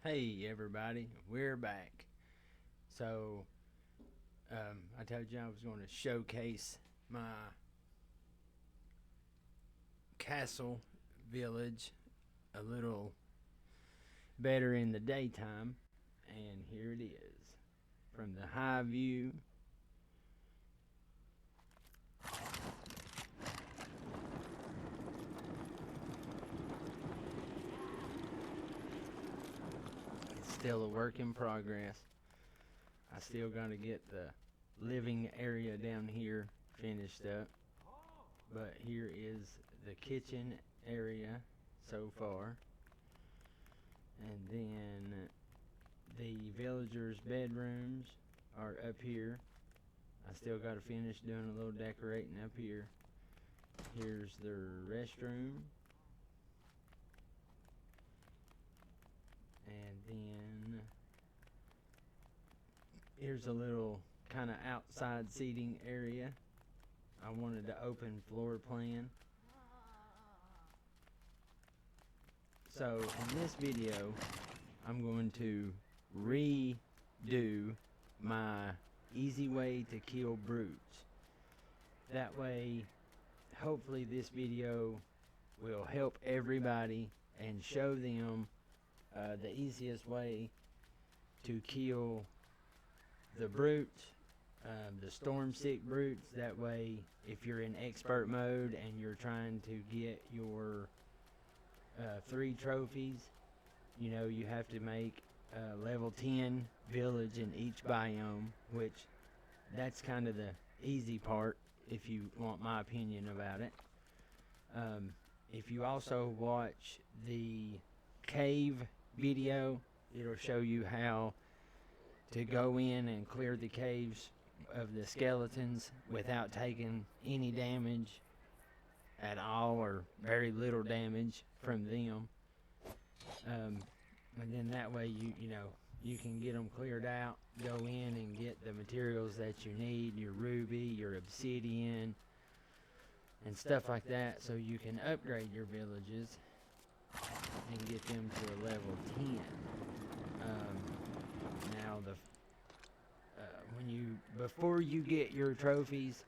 Hey everybody, we're back. So, I told you I was going to showcase my castle village a little better in the daytime, and here it is. From the high view, it's still a work in progress. I still got to get the living area down here finished up, but here is the kitchen area so far. And then the villagers' bedrooms are up here. I still got to finish doing a little decorating up here. Here's their restroom. And then here's a little kind of outside seating area. I wanted to open floor plan. So in this video, I'm going to redo my easy way to kill brutes. That way, hopefully this video will help everybody and show them the easiest way to kill the brutes, the storm sick brutes. That way, if you're in expert mode and you're trying to get your 3 trophies, you know, you have to make level 10 village in each biome, which that's kind of the easy part if you want my opinion about it. If you also watch the cave video, it'll show you how to go in and clear the caves of the skeletons without taking any damage at all, or very little damage from them. And then that way you can get them cleared out, go in and get the materials that you need, your ruby, your obsidian, and stuff like that, so you can upgrade your villages and get them to a level 10. Now before you get your trophies,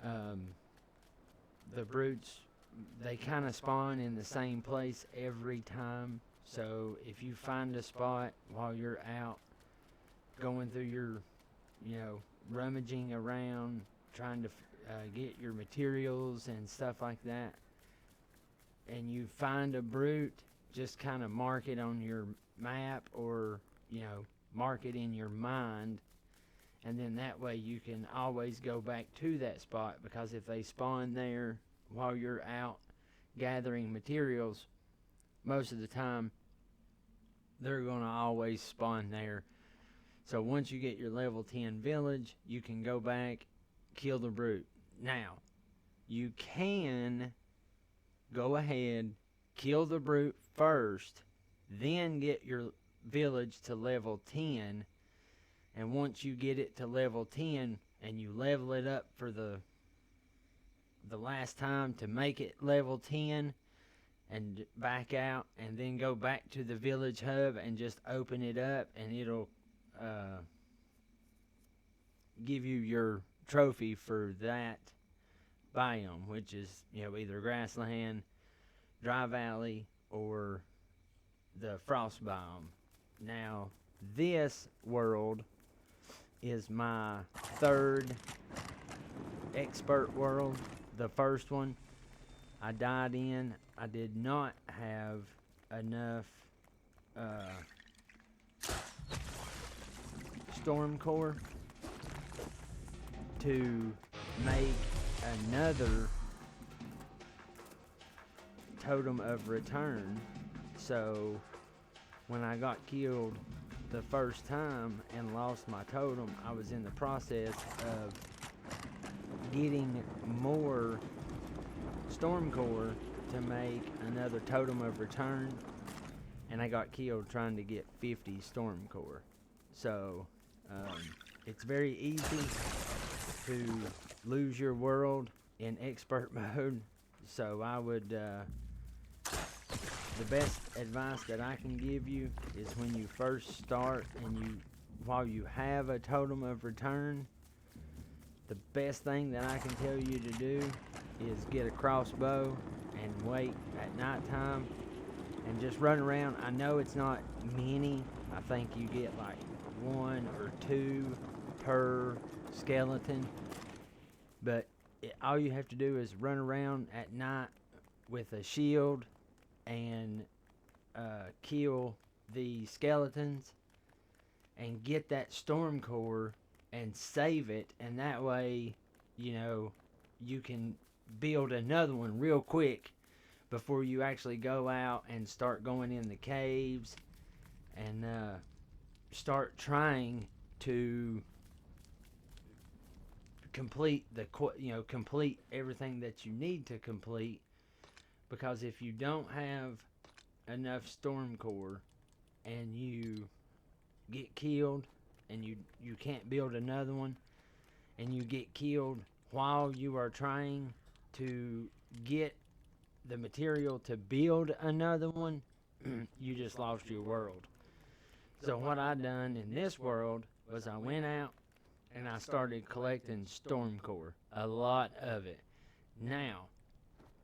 the brutes, they kind of spawn in the same place every time. So if you find a spot while you're out going through your, rummaging around, trying to get your materials and stuff like that, and you find a brute, just kind of mark it on your map, or mark it in your mind, and then that way you can always go back to that spot, because if they spawn there while you're out gathering materials, most of the time they're going to always spawn there. So once you get your level 10 village, you can go back, kill the brute. Now, you can go ahead, kill the brute first, then get your village to level 10. And once you get it to level 10 and you level it up for the last time to make it level 10, and back out, and then go back to the village hub and just open it up, and it'll give you your trophy for that biome, which is either grassland, dry valley, or the frost biome. Now this world is my 3rd expert world. The first one I died in, I did not have enough storm core to make another totem of return. So when I got killed the first time and lost my totem, I was in the process of getting more storm core to make another totem of return, and I got killed trying to get 50 storm core. So it's very easy to lose your world in expert mode, so I would the best advice that I can give you is when you first start and while you have a totem of return, the best thing that I can tell you to do is get a crossbow and wait at nighttime and just run around. I know it's not many. I think you get like 1 or 2 per skeleton, but all you have to do is run around at night with a shield and kill the skeletons and get that storm core and save it, and that way, you know, you can build another one real quick before you actually go out and start going in the caves and start trying to complete complete everything that you need to complete. Because if you don't have enough storm core and you get killed and you can't build another one, and you get killed while you are trying to get the material to build another one, you just lost your world. So what I done in this world was I went out and I started collecting storm core, a lot of it. Now,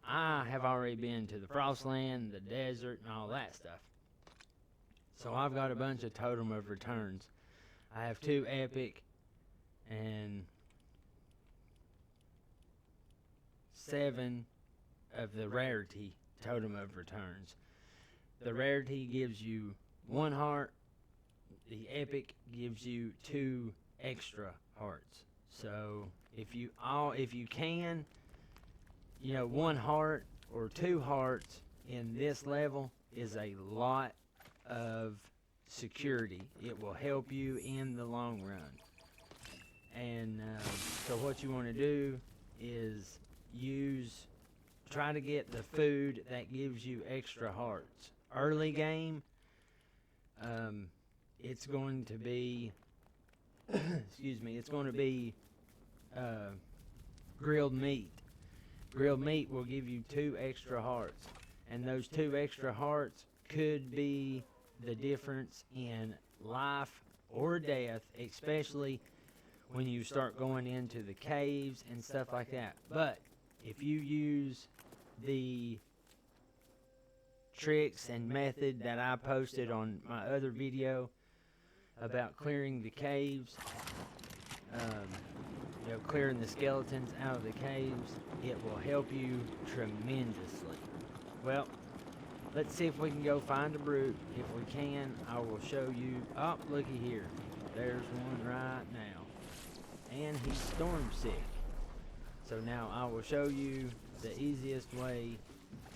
I have already been to the Frostland, the desert, and all that stuff. So I've got a bunch of totem of returns. I have 2 epic and 7 of the rarity totem of returns. The rarity gives you 1 heart. The epic gives you 2 extra hearts. So if you can, 1 heart or 2 hearts in this level is a lot of security. It will help you in the long run. And so what you want to do is try to get the food that gives you extra hearts. Early game, it's going to be it's going to be grilled meat. Grilled meat will give you 2 extra hearts, and those 2 extra hearts could be the difference in life or death, especially when you start going into the caves and stuff like that. But if you use the tricks and method that I posted on my other video about clearing the caves, clearing the skeletons out of the caves, it will help you tremendously. Well, let's see if we can go find a brute. If we can, I will show you. Oh, looky here. There's one right now. And he's storm sick. So now I will show you the easiest way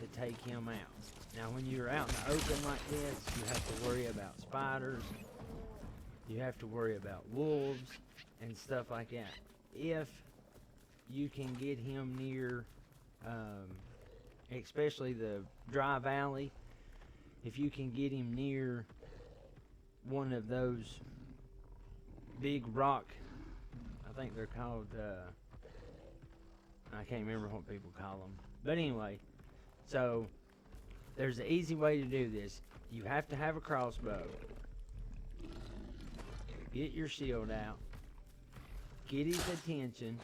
to take him out. Now when you're out in the open like this, you have to worry about spiders. You have to worry about wolves and stuff like that. If you can get him near, especially the dry valley, if you can get him near one of those big rock, I think they're called, I can't remember what people call them. But anyway, so there's an easy way to do this. You have to have a crossbow. Get your shield out. Get his attention.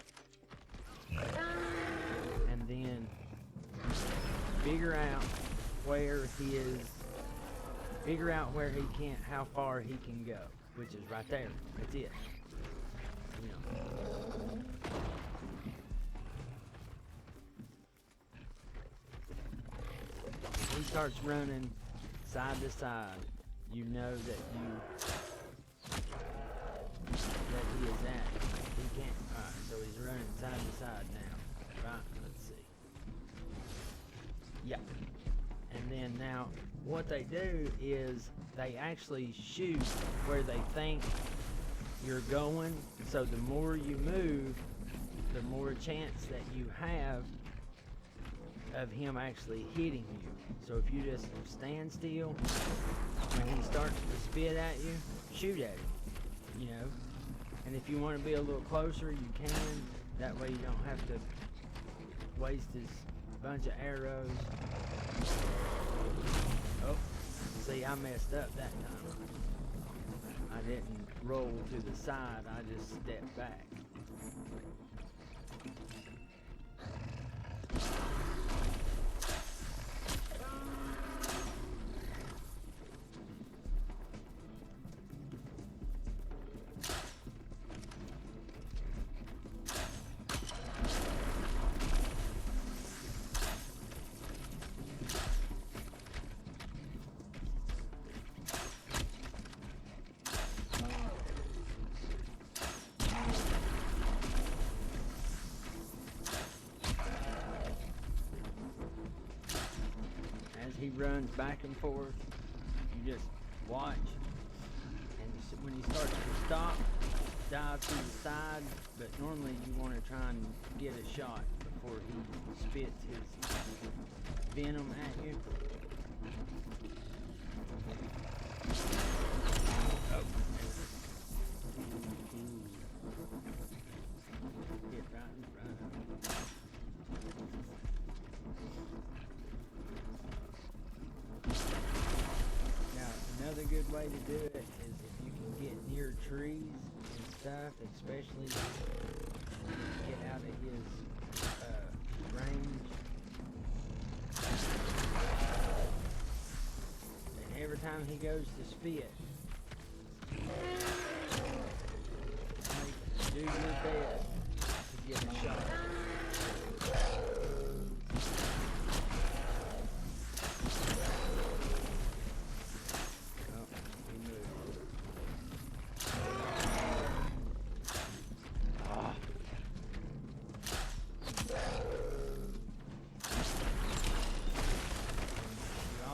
And then figure out how far he can go, which is right there. That's it. If he starts running side to side, you know that he is at. He can't. Alright, so he's running side to side now. Right? Let's see. Yeah. And then now, what they do is they actually shoot where they think you're going. So the more you move, the more chance that you have of him actually hitting you. So if you just stand still, when he starts to spit at you, shoot at him, And if you want to be a little closer, you can. That way you don't have to waste his bunch of arrows. See, I messed up that time. I didn't roll to the side, I just stepped back. He runs back and forth. You just watch, and when he starts to stop, dive to the side. But normally you want to try and get a shot before he spits his venom at you. Oh, hit right in front. Another good way to do it is if you can get near trees and stuff, especially get out of his range. And every time he goes to spit, do your best to get a shot.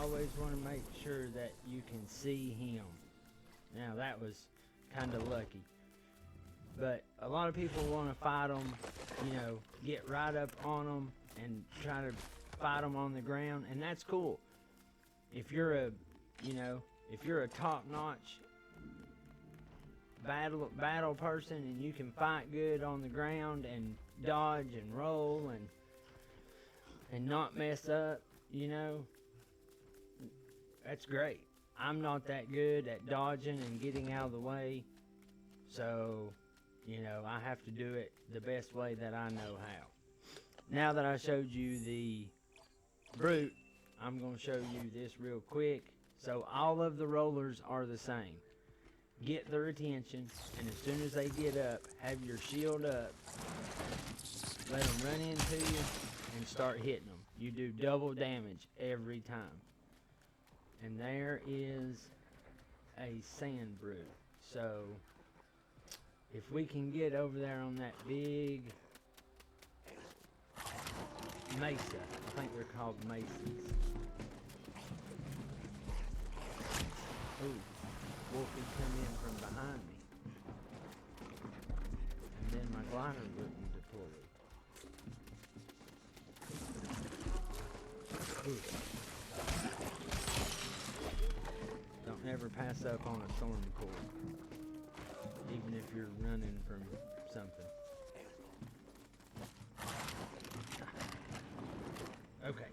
Always want to make sure that you can see him. Now that was kind of lucky, but a lot of people want to fight them, you know, get right up on them and try to fight them on the ground, and that's cool. If you're a, you know, if you're a top-notch battle person and you can fight good on the ground and dodge and roll and not mess up, you know, that's great. I'm not that good at dodging and getting out of the way, so, you know, I have to do it the best way that I know how. Now that I showed you the brute, I'm going to show you this real quick. So all of the rollers are the same. Get their attention, and as soon as they get up, have your shield up, let them run into you, and start hitting them. You do double damage every time. And there is a sand brute. So if we can get over there on that big mesa, I think they're called mesas. Ooh, Wolfie come in from behind me. And then my glider wouldn't deploy. Ooh. Don't ever pass up on a storm core, even if you're running from something. Okay,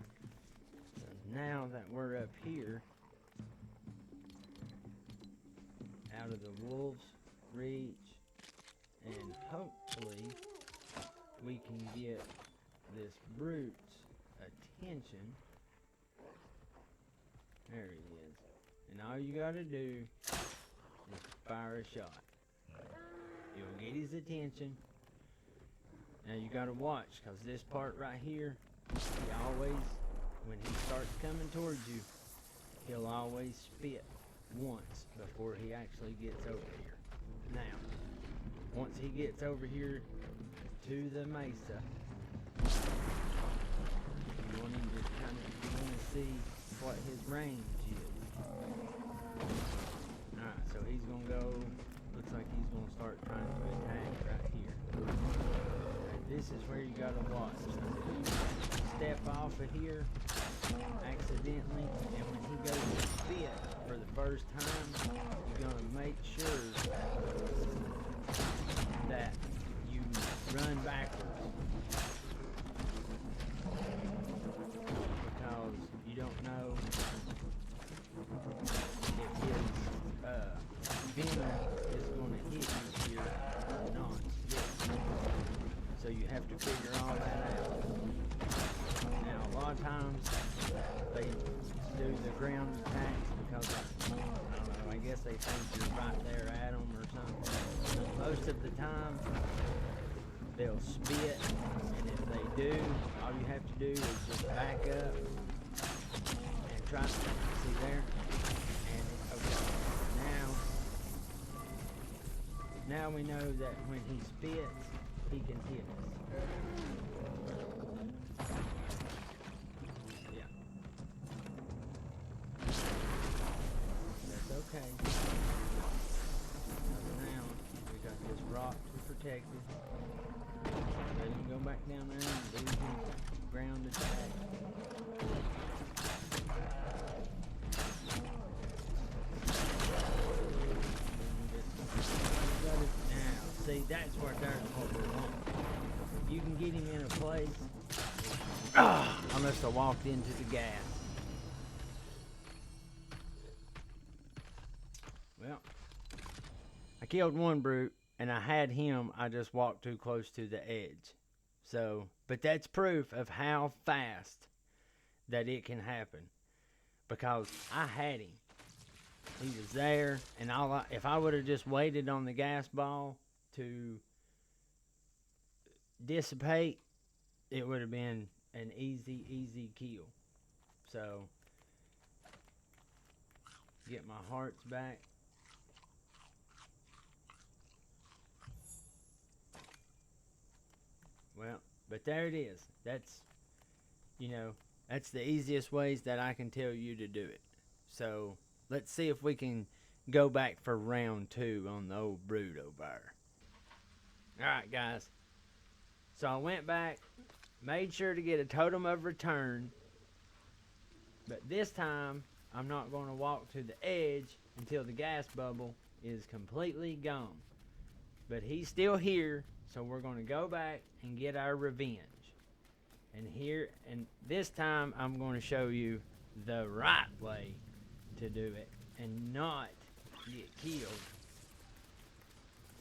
so now that we're up here, out of the wolves' reach, and hopefully we can get this brute's attention. There he is. And all you gotta do is fire a shot. You'll get his attention. Now you gotta watch, cause this part right here, he always, when he starts coming towards you, he'll always spit once before he actually gets over here. Now, once he gets over here to the mesa, you want him to see what his range is. Alright, so he's gonna go, looks like he's gonna start trying to attack right here. And this is where you gotta watch. Step off of here accidentally, and when he goes to spit for the first time, you're gonna make sure that you run backwards. Because you don't know sometimes they do the ground attacks because I don't know, I guess they think you're right there at them or something. Most of the time, they'll spit, and if they do, all you have to do is just back up and try to see there. And okay, now we know that when he spits, he can hit us. Yeah. That's okay. Now we got this rock to protect it. Let him go back down there and do his ground attack. Now, see, that's what we want. You can get him in a place. I must have walked into the gas. Well, I killed one brute, and I had him. I just walked too close to the edge. So, but that's proof of how fast that it can happen. Because I had him. He was there, and if I would have just waited on the gas ball to dissipate, it would have been an easy kill. So, get my hearts back. Well, but there it is. That's, that's the easiest ways that I can tell you to do it. So, let's see if we can go back for round 2 on the old brood over there. Alright, guys. So I went back, made sure to get a totem of return. But this time, I'm not going to walk to the edge until the gas bubble is completely gone. But he's still here, so we're going to go back and get our revenge. And this time, I'm going to show you the right way to do it and not get killed.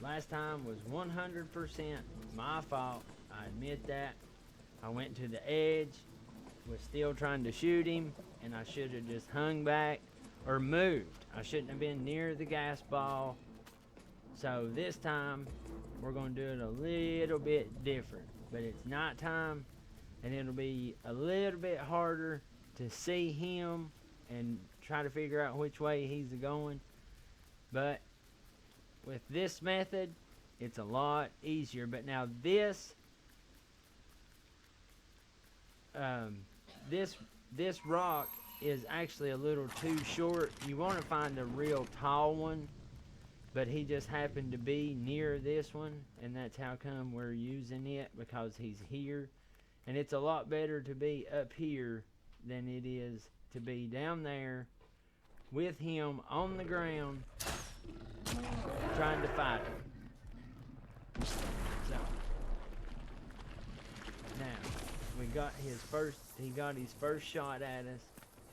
Last time was 100% my fault. I admit that. I went to the edge, was still trying to shoot him, and I should have just hung back or moved. I shouldn't have been near the gas ball. So this time, we're going to do it a little bit different. But it's nighttime, and it'll be a little bit harder to see him and try to figure out which way he's going. But with this method, it's a lot easier. But now this rock is actually a little too short. You want to find a real tall one, but he just happened to be near this one, and that's how come we're using it, because he's here. And it's a lot better to be up here than it is to be down there with him on the ground trying to fight him. So now he got his first shot at us.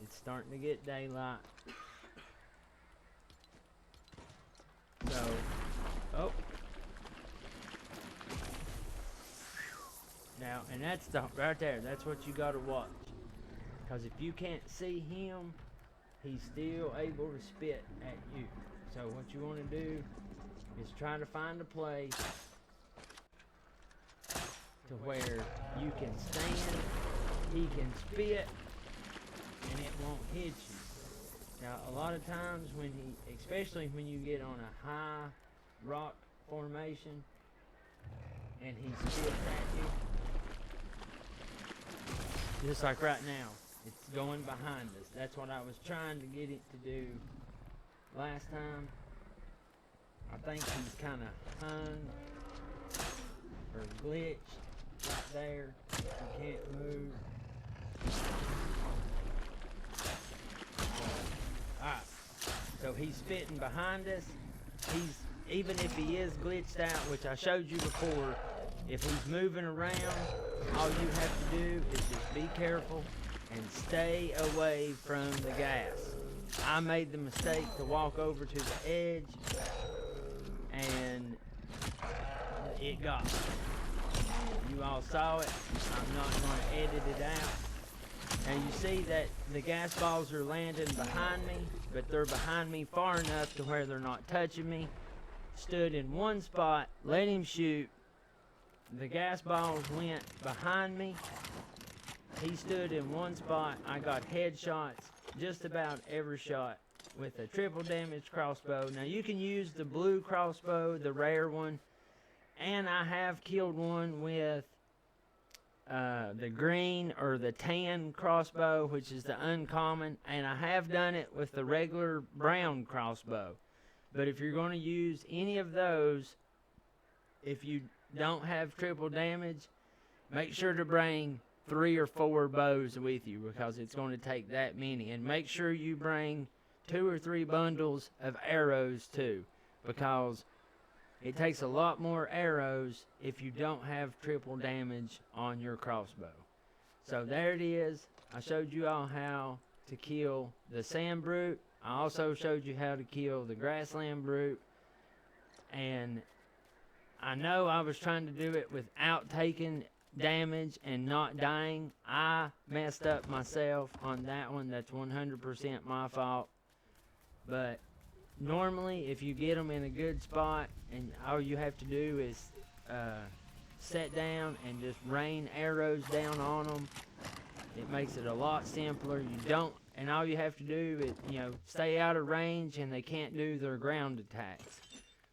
It's starting to get daylight. So, oh. Now, and that's right there. That's what you got to watch. Because if you can't see him, he's still able to spit at you. So what you want to do is try to find a place to where you can stand, he can spit, and it won't hit you. Now, a lot of times especially when you get on a high rock formation and he spits at you, just like right now, it's going behind us. That's what I was trying to get it to do last time. I think he's kind of hung or glitched right there. He can't move. Alright, so he's spitting behind us. Even if he is glitched out, which I showed you before, if he's moving around, all you have to do is just be careful and stay away from the gas. I made the mistake to walk over to the edge, and it got me. You all saw it. I'm not going to edit it out. Now you see that the gas balls are landing behind me, but they're behind me far enough to where they're not touching me. Stood in one spot, let him shoot. The gas balls went behind me. He stood in one spot. I got headshots, just about every shot, with a triple damage crossbow. Now you can use the blue crossbow, the rare one, and I have killed one with the green or the tan crossbow, which is the uncommon, and I have done it with the regular brown crossbow. But if you're going to use any of those, if you don't have triple damage, make sure to bring 3 or 4 bows with you, because it's going to take that many. And make sure you bring 2 or 3 bundles of arrows too, because it takes a lot more arrows if you don't have triple damage on your crossbow. So there it is. I showed you all how to kill the sand brute. I also showed you how to kill the grassland brute. And I know I was trying to do it without taking damage and not dying. I messed up myself on that one. That's 100% my fault. But normally, if you get them in a good spot, and all you have to do is sit down and just rain arrows down on them, it makes it a lot simpler. You don't, and all you have to do is, stay out of range, and they can't do their ground attacks,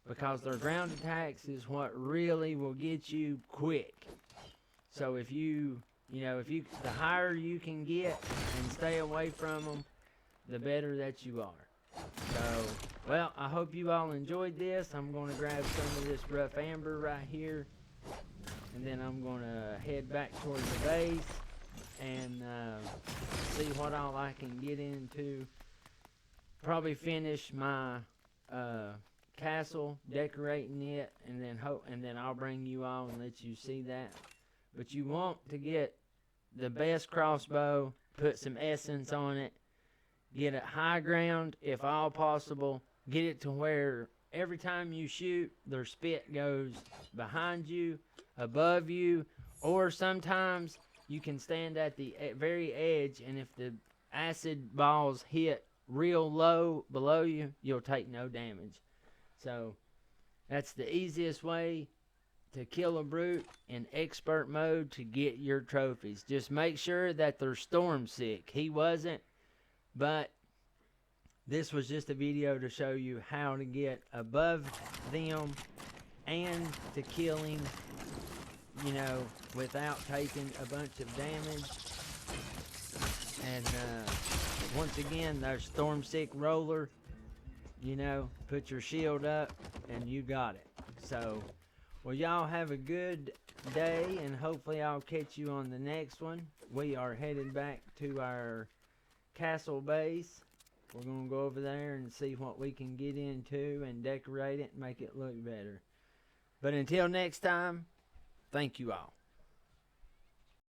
because their ground attacks is what really will get you quick. So if the higher you can get and stay away from them, the better that you are. So, well, I hope you all enjoyed this. I'm going to grab some of this rough amber right here, and then I'm going to head back towards the base and see what all I can get into. Probably finish my castle, decorating it, and then I'll bring you all and let you see that. But you want to get the best crossbow, put some essence on it, get it high ground if all possible. Get it to where every time you shoot, their spit goes behind you, above you, or sometimes you can stand at the very edge, and if the acid balls hit real low below you, you'll take no damage. So that's the easiest way to kill a brute in expert mode to get your trophies. Just make sure that they're storm sick. He wasn't, but this was just a video to show you how to get above them and to kill him, without taking a bunch of damage. And once again, there's storm sick roller. Put your shield up and you got it. So, well, y'all have a good day, and hopefully I'll catch you on the next one. We are headed back to our castle base. We're going to go over there and see what we can get into and decorate it and make it look better. But until next time, thank you all.